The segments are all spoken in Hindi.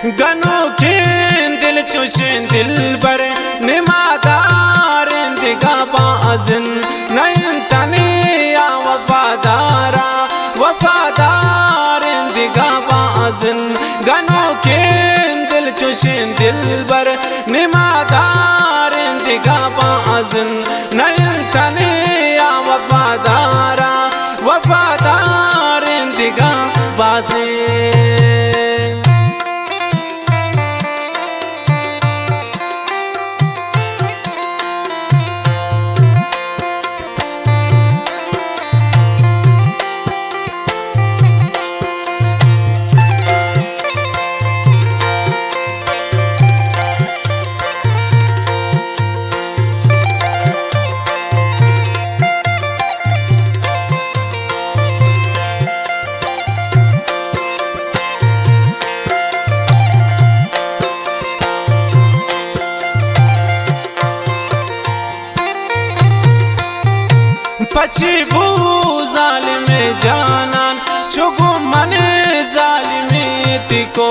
गनो खिन दिल चुशिन दिल बर निमादार दिगा बाजन नयन तनिया वफादारा वफादार दिगा बाजन गनो खिन दिल चुशिन दिल बर निमादार दिगा बाजन नयन तनिया वफादारा वफादार दिगा बाजन पची बू जालिमे जानान चुगु मने जालिमी तिको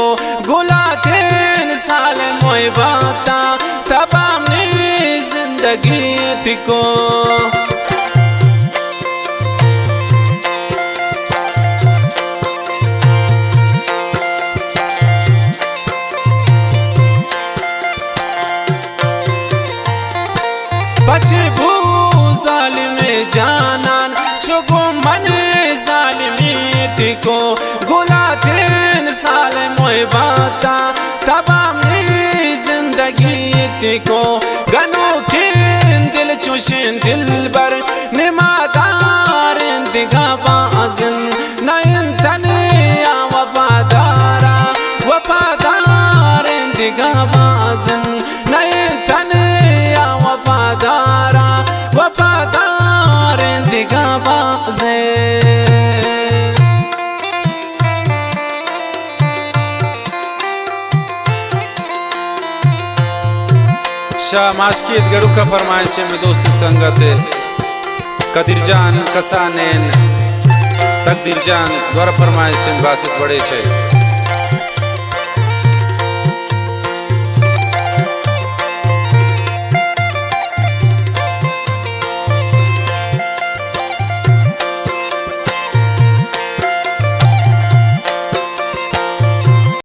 गुलाथेन साल मोय बाता तबामनी जिंदगी तिको पची बू जालिमे जानान चुगु मने जालिमी तिको गुलाथेन साल मोय बाता तबामनी जिंदगी तिको गनो खिन दिल चुशिन दिल बर निमादार दिगा बाजन नयन तनिया वफादारा वफादार दिगा बाजन नयन तनिया वफादारा वफादार दिगा बाजन शाह माशकीत गरु का फरमाइश में दोस्ती संगत कदीर जान कसानेन तकदीर जान द्वारा फरमाइश बासित बड़े छे।